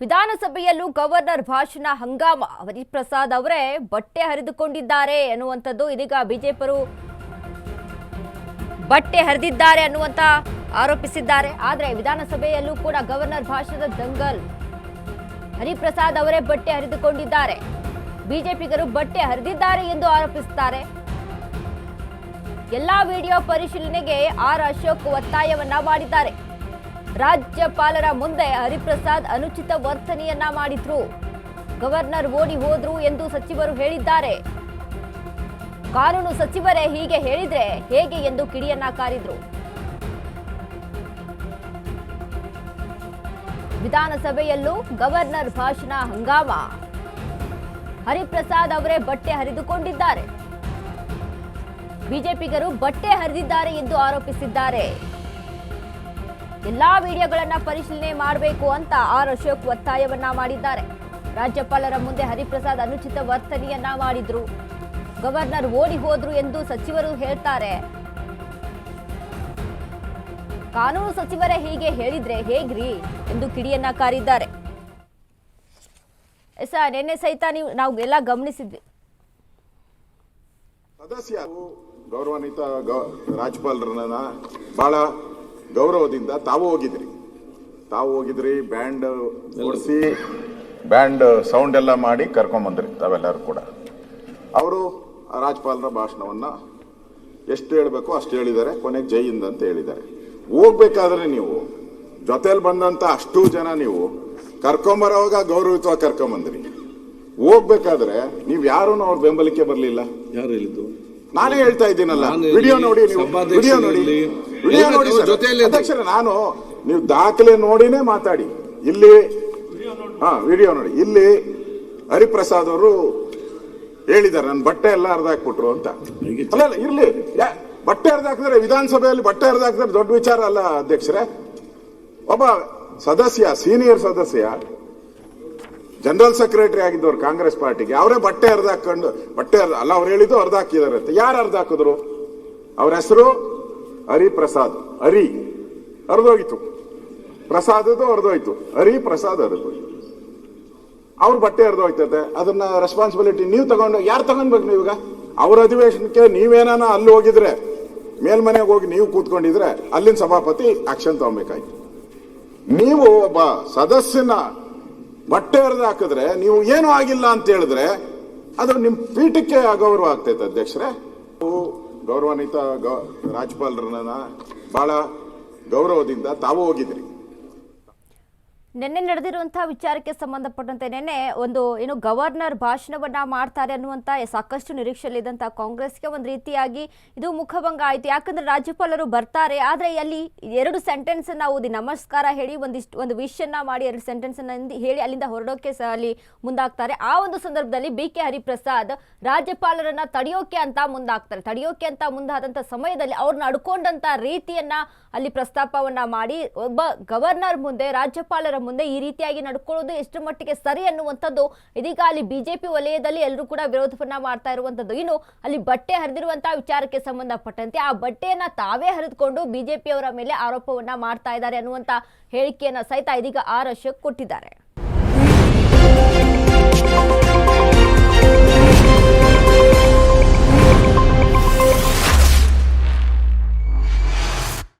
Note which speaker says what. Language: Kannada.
Speaker 1: ವಿಧಾನಸಭೆಯಲ್ಲೂ ಗವರ್ನರ್ ಭಾಷಣ ಹಂಗಾಮ. ಹರಿಪ್ರಸಾದ್ ಅವರೇ ಬಟ್ಟೆ ಹರಿದುಕೊಂಡಿದ್ದಾರೆ ಅನ್ನುವಂಥದ್ದು ಇದೀಗ ಬಿಜೆಪಿಯರು ಬಟ್ಟೆ ಹರಿದಿದ್ದಾರೆ ಅನ್ನುವಂತ ಆರೋಪಿಸಿದ್ದಾರೆ. ಆದರೆ ವಿಧಾನಸಭೆಯಲ್ಲೂ ಕೂಡ ಗವರ್ನರ್ ಭಾಷಣದ ದಂಗಲ್. ಹರಿಪ್ರಸಾದ್ ಅವರೇ ಬಟ್ಟೆ ಹರಿದುಕೊಂಡಿದ್ದಾರೆ, ಬಿಜೆಪಿಗರು ಬಟ್ಟೆ ಹರಿದಿದ್ದಾರೆ ಎಂದು ಆರೋಪಿಸುತ್ತಾರೆ. ಎಲ್ಲಾ ವಿಡಿಯೋ ಪರಿಶೀಲನೆಗೆ ಆರ್ ಅಶೋಕ್ ಒತ್ತಾಯವನ್ನ ಮಾಡಿದ್ದಾರೆ. ರಾಜ್ಯಪಾಲರ ಮುಂದೆ ಹರಿಪ್ರಸಾದ್ ಅನುಚಿತ ವರ್ತನೆಯನ್ನ ಮಾಡಿದ್ರು, ಗವರ್ನರ್ ಓಡಿ ಹೋದ್ರು ಎಂದು ಸಚಿವರು ಹೇಳಿದ್ದಾರೆ. ಕಾನೂನು ಸಚಿವರೇ ಹೀಗೆ ಹೇಳಿದ್ರೆ ಹೇಗೆ ಎಂದು ಕಿಡಿಯನ್ನ ಕಾರಿದ್ರು. ವಿಧಾನಸಭೆಯಲ್ಲೂ ಗವರ್ನರ್ ಭಾಷಣ ಹಂಗಾಮ. ಹರಿಪ್ರಸಾದ್ ಅವರೇ ಬಟ್ಟೆ ಹರಿದುಕೊಂಡಿದ್ದಾರೆ, ಬಿಜೆಪಿಗರು ಬಟ್ಟೆ ಹರಿದಿದ್ದಾರೆ ಎಂದು ಆರೋಪಿಸಿದ್ದಾರೆ. ಎಲ್ಲಾ ವಿಡಿಯೋಗಳನ್ನ ಪರಿಶೀಲನೆ ಮಾಡಬೇಕು ಅಂತ ಆರ್ ಅಶೋಕ್ ಒತ್ತಾಯವನ್ನ ಮಾಡಿದ್ದಾರೆ. ರಾಜ್ಯಪಾಲರ ಮುಂದೆ ಹರಿಪ್ರಸಾದ್ ಅನುಚಿತ ವರ್ತನೆಯನ್ನ ಮಾಡಿದ್ರು, ಗವರ್ನರ್ ಓಡಿ ಹೋದ್ರು ಎಂದು ಸಚಿವರು ಹೇಳ್ತಾರೆ. ಕಾನೂನು ಸಚಿವರೇ ಹೀಗೆ ಹೇಳಿದ್ರೆ ಹೇಗ್ರಿ ಎಂದು ಕಿಡಿಯನ್ನ ಕಾರಿದ್ದಾರೆ. ನಿನ್ನೆ ಸಹಿತ ನಾವು ಎಲ್ಲ ಗಮನಿಸಿದ್ವಿ.
Speaker 2: ಸದಸ್ಯ ಗೌರವಾನ್ವಿತ ರಾಜ್ಯಪಾಲರನ್ನ ಬಹಳ ಗೌರವದಿಂದ ತಾವು ಹೋಗಿದ್ರಿ ಬ್ಯಾಂಡ್ ಓಡಿಸಿ ಬ್ಯಾಂಡ್ ಸೌಂಡ್ ಎಲ್ಲ ಮಾಡಿ ಕರ್ಕೊಂಡ್ಬಂದ್ರಿ ತಾವೆಲ್ಲರೂ ಕೂಡ. ಅವರು ರಾಜ್ಯಪಾಲರ ಭಾಷಣವನ್ನ ಎಷ್ಟು ಹೇಳಬೇಕು ಅಷ್ಟು ಹೇಳಿದ್ದಾರೆ, ಕೊನೆಗೆ ಜೈ ಹಿಂದ್ ಅಂತ ಹೇಳಿದ್ದಾರೆ. ಹೋಗ್ಬೇಕಾದ್ರೆ ನೀವು ಜೊತೆಲಿ ಬಂದಂತ ಅಷ್ಟು ಜನ ನೀವು ಕರ್ಕೊಂಬರೋವಾಗ ಗೌರವಿತವಾಗಿ ಕರ್ಕೊಂಬಂದ್ರಿ. ಹೋಗ್ಬೇಕಾದ್ರೆ ನೀವ್ ಯಾರು ಅವ್ರ ಬೆಂಬಲಕ್ಕೆ ಬರ್ಲಿಲ್ಲ.
Speaker 3: ಯಾರು ಹೇಳಿದ್ದು?
Speaker 2: ನಾನೇ ಹೇಳ್ತಾ ಇದ್ದೀನಲ್ಲ, ವಿಡಿಯೋ ನೋಡಿ, ವಿಡಿಯೋ ನೋಡಿ ಅಧ್ಯಕ್ಷರೇ, ನೀವು ದಾಖಲೆ ನೋಡಿನೇ ಮಾತಾಡಿ. ಇಲ್ಲಿ ವಿಡಿಯೋ ನೋಡಿ, ಇಲ್ಲಿ ಹರಿಪ್ರಸಾದ್ ಅವರು ಹೇಳಿದ್ದಾರೆ ನನ್ನ ಬಟ್ಟೆ ಎಲ್ಲ ಹರಿದಾಕ್ಬಿಟ್ರು ಅಂತ. ಅಲ್ಲ ಇರ್ಲಿ, ಬಟ್ಟೆ ಹರಿದಾಕಿದ್ರೆ ವಿಧಾನಸಭೆಯಲ್ಲಿ ಬಟ್ಟೆ ಹರಿದಾಕಿದ್ರೆ ದೊಡ್ಡ ವಿಚಾರ ಅಲ್ಲ ಅಧ್ಯಕ್ಷರೇ. ಒಬ್ಬ ಸದಸ್ಯ, ಸೀನಿಯರ್ ಸದಸ್ಯ, ಜನರಲ್ ಸೆಕ್ರೆಟರಿ ಆಗಿದ್ದವ್ರು ಕಾಂಗ್ರೆಸ್ ಪಾರ್ಟಿಗೆ, ಅವರೇ ಬಟ್ಟೆ ಹರಿದಾಕೊಂಡು ಅಲ್ಲ ಅವ್ರು ಹೇಳಿದ್ದು ಹರಿದಾಕಿದಾರೆ ಅಂತ. ಯಾರು ಹರಿದಾಕಿದ್ರು? ಅವ್ರ ಹೆಸರು ಹರಿಪ್ರಸಾದ್. ಹರಿದೋಯ್ತು, ಪ್ರಸಾದದ್ದು ಹರಿದೋಯ್ತು, ಹರಿಪ್ರಸಾದ್ ಹರಿದೋಯ್ತು. ಅವ್ರ ಬಟ್ಟೆ ಹರಿದೋಯ್ತದೆ, ಅದನ್ನ ರೆಸ್ಪಾನ್ಸಿಬಿಲಿಟಿ ನೀವು ತಗೊಂಡು ಯಾರು ತಗೊಂಡ್ಬೇಕು? ನೀವೀಗ ಅವ್ರ ಅಧಿವೇಶನಕ್ಕೆ ನೀವೇನಾನ ಅಲ್ಲಿ ಹೋಗಿದ್ರೆ, ಮೇಲ್ಮನೆಗೆ ಹೋಗಿ ನೀವು ಕೂತ್ಕೊಂಡಿದ್ರೆ ಅಲ್ಲಿನ ಸಭಾಪತಿ ಆಕ್ಷನ್ ತಗೊಬೇಕಾಯ್ತು. ನೀವು ಒಬ್ಬ ಸದಸ್ಯನ ಬಟ್ಟೆ ಹರಿದು ಹಾಕಿದ್ರೆ, ನೀವು ಏನೂ ಆಗಿಲ್ಲ ಅಂತ ಹೇಳಿದ್ರೆ ಅದು ನಿಮ್ ಪೀಠಕ್ಕೆ ಅಗೌರವ ಆಗ್ತೈತೆ ಅಧ್ಯಕ್ಷರೇ. ಗೌರವಾನ್ವಿತ ರಾಜ್ಯಪಾಲರನ್ನ ಬಹಳ ಗೌರವದಿಂದ ತಾವು ಹೋಗಿದ್ರಿ.
Speaker 1: ನಿನ್ನೆ ನಡೆದಿರುವಂತಹ ವಿಚಾರಕ್ಕೆ ಸಂಬಂಧಪಟ್ಟಂತೆ ನಿನ್ನೆ ಏನು ಗವರ್ನರ್ ಭಾಷಣವನ್ನ ಮಾಡ್ತಾರೆ ಅನ್ನುವಂತ ಸಾಕಷ್ಟು ನಿರೀಕ್ಷೆಯಲ್ಲಿದ್ದಂತ ಕಾಂಗ್ರೆಸ್ಗೆ ಒಂದು ರೀತಿಯಾಗಿ ಇದು ಮುಖಭಂಗ ಆಯಿತು. ಯಾಕಂದ್ರೆ ರಾಜ್ಯಪಾಲರು ಬರ್ತಾರೆ, ಆದ್ರೆ ಅಲ್ಲಿ 2 ಸೆಂಟೆನ್ಸ್ ಅನ್ನ ಓದಿ ನಮಸ್ಕಾರ ಹೇಳಿ ಒಂದು ವಿಷಯನ್ನ ಮಾಡಿ 2 ಸೆಂಟೆನ್ಸ್ ಅನ್ನ ಹೇಳಿ ಅಲ್ಲಿಂದ ಹೊರಡೋಕೆ ಅಲ್ಲಿ ಮುಂದಾಗ್ತಾರೆ. ಆ ಒಂದು ಸಂದರ್ಭದಲ್ಲಿ BK ಹರಿಪ್ರಸಾದ್ ರಾಜ್ಯಪಾಲರನ್ನ ತಡೆಯೋಕೆ ಅಂತ ಮುಂದಾದಂತ ಸಮಯದಲ್ಲಿ ಅವ್ರನ್ನ ಅಡ್ಕೊಂಡಂತ ರೀತಿಯನ್ನ ಅಲ್ಲಿ ಪ್ರಸ್ತಾಪವನ್ನ ಮಾಡಿ, ಒಬ್ಬ ಗವರ್ನರ್ ಮುಂದೆ, ರಾಜ್ಯಪಾಲರ ಮುಂದೆ ಈ ರೀತಿಯಾಗಿ ನಡ್ಕೊಳ್ಳೋದು ಎಷ್ಟು ಮಟ್ಟಿಗೆ ಸರಿ ಅನ್ನುವಂಥದ್ದು ಇದೀಗ ಅಲ್ಲಿ ಬಿಜೆಪಿ ವಲಯದಲ್ಲಿ ಎಲ್ಲರೂ ಕೂಡ ವಿರೋಧವನ್ನ ಮಾಡ್ತಾ ಇರುವಂತದ್ದು. ಇನ್ನು ಅಲ್ಲಿ ಬಟ್ಟೆ ಹರಿದಿರುವಂತಹ ವಿಚಾರಕ್ಕೆ ಸಂಬಂಧಪಟ್ಟಂತೆ ಆ ಬಟ್ಟೆಯನ್ನ ತಾವೇ ಹರಿದುಕೊಂಡು ಬಿಜೆಪಿ ಅವರ ಮೇಲೆ ಆರೋಪವನ್ನ ಮಾಡ್ತಾ ಇದ್ದಾರೆ ಅನ್ನುವಂತ ಹೇಳಿಕೆಯನ್ನ ಸಹಿತ ಇದೀಗ ಆರ್ ಅಶೋಕ್ ಕೊಟ್ಟಿದ್ದಾರೆ.